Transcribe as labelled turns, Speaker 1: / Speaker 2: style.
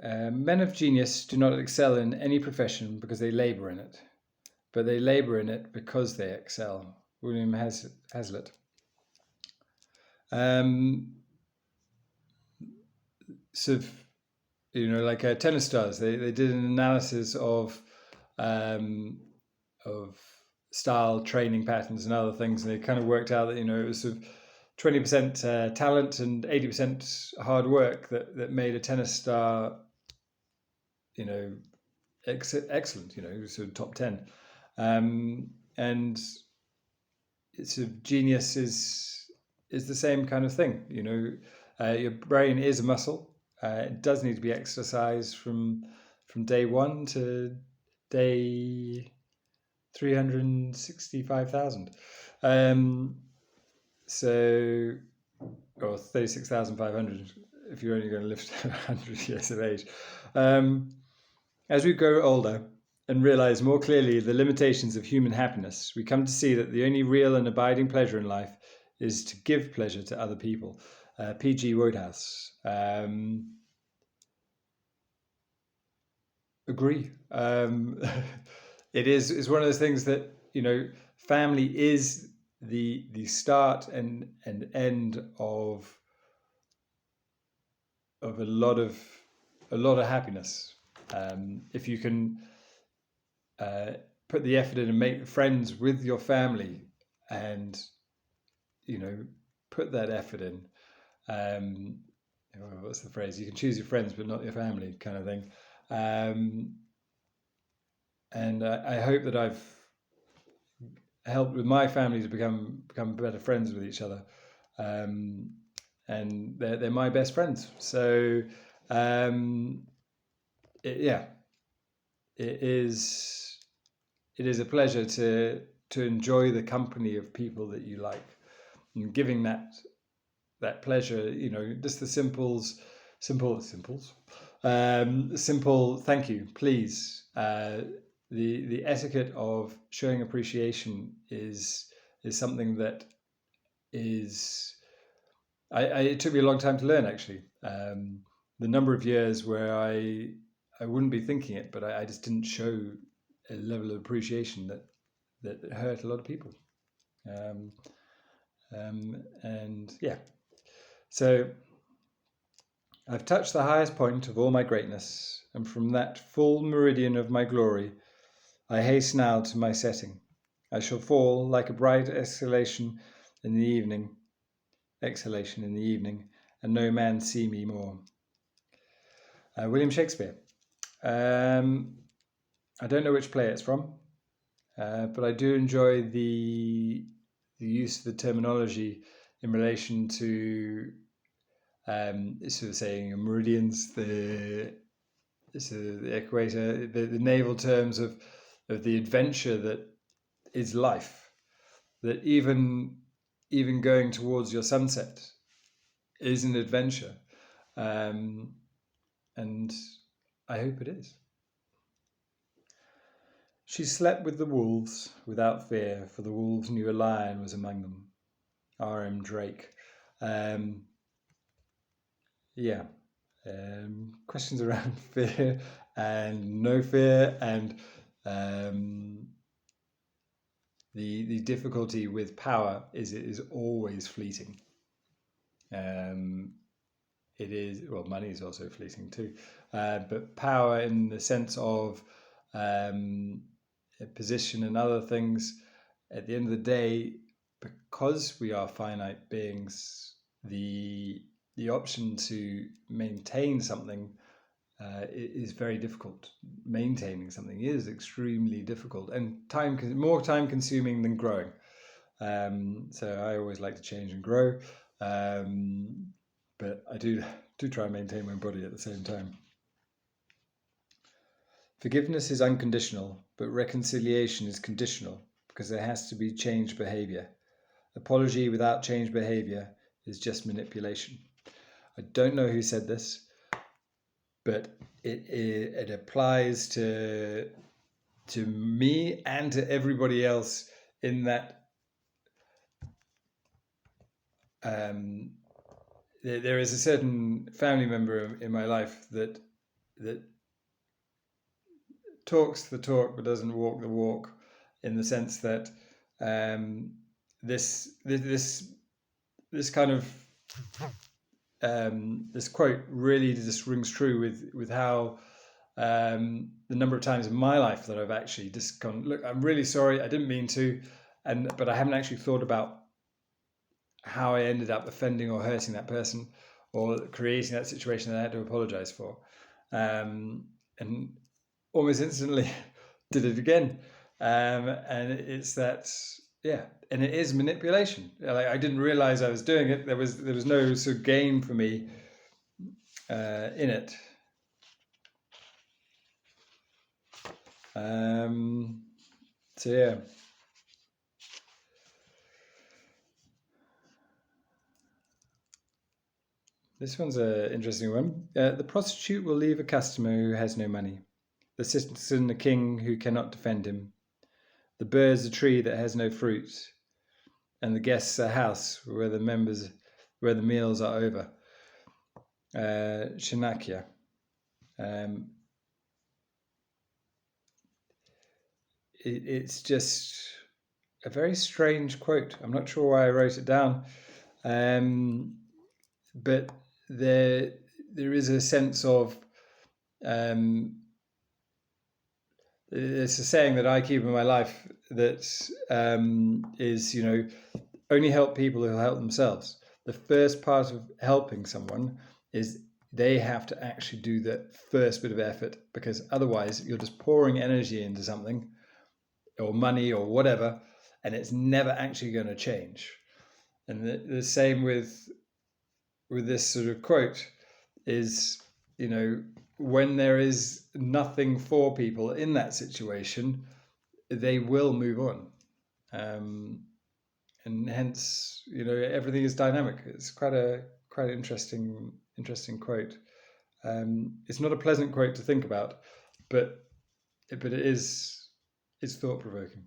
Speaker 1: Men of genius do not excel in any profession because they labor in it, but they labor in it because they excel. William Hazlitt. Sort of, like tennis stars. They did an analysis of style, training patterns, and other things, and they kind of worked out that it was sort of 20% talent and 80% hard work that made a tennis star, excellent. Sort of top 10, and it's a genius is the same kind of thing. Your brain is a muscle. It does need to be exercised from day one to day 365,000. Or 36,500 if you're only going to live to 100 years of age. As we grow older and realize more clearly the limitations of human happiness, we come to see that the only real and abiding pleasure in life is to give pleasure to other people. P.G. Wodehouse. Agree. It's one of those things that family is the start and end of a lot of happiness. If you can put the effort in and make friends with your family, and put that effort in. What's the phrase? You can choose your friends, but not your family, kind of thing. And I hope that I've helped with my family to become better friends with each other, and they're my best friends. So it is a pleasure to enjoy the company of people that you like, and giving that pleasure. Just the simple thank you, please. The etiquette of showing appreciation is something that is. It took me a long time to learn, actually. The number of years where I wouldn't be thinking it, but I just didn't show a level of appreciation that hurt a lot of people. And yeah, so I've touched the highest point of all my greatness, and from that full meridian of my glory, I haste now to my setting. I shall fall like a bright exhalation in the evening, and no man see me more. William Shakespeare. I don't know which play it's from, but I do enjoy the use of the terminology in relation to sort of saying meridians, the equator, the naval terms of the adventure that is life. That even going towards your sunset is an adventure, and I hope it is. She slept with the wolves without fear, for the wolves knew a lion was among them. R.M. Drake. Questions around fear and no fear, and the difficulty with power is it is always fleeting. It is, well, money is also fleeting too, but power in the sense of position and other things, at the end of the day, because we are finite beings, the option to maintain something is very difficult. Maintaining something is extremely difficult and more time consuming than growing. So I always like to change and grow, but I do try and maintain my body at the same time. Forgiveness is unconditional, but reconciliation is conditional because there has to be changed behavior. Apology without changed behavior is just manipulation. I don't know who said this, but it applies to me and to everybody else, in that there is a certain family member in my life that talks the talk but doesn't walk the walk, in the sense that um, this kind of this quote really just rings true with how the number of times in my life that I've actually just gone, look, I'm really sorry, I didn't mean to, but I haven't actually thought about how I ended up offending or hurting that person or creating that situation that I had to apologize for, and almost instantly did it again, and it's that, yeah, and it is manipulation. Like, I didn't realize I was doing it. There was no sort of gain for me in it. So yeah. This one's an interesting one. The prostitute will leave a customer who has no money. The citizen a king who cannot defend him. The bird's a tree that has no fruit. And the guest's a house where the meals are over. Shanakya. It's just a very strange quote. I'm not sure why I wrote it down, but there is a sense of it's a saying that I keep in my life that is, only help people who help themselves. The first part of helping someone is they have to actually do the first bit of effort, because otherwise you're just pouring energy into something or money or whatever, and it's never actually going to change. And the same with this sort of quote is, when there is nothing for people in that situation, they will move on. And hence, everything is dynamic. It's quite an interesting quote. It's not a pleasant quote to think about, but it's thought provoking.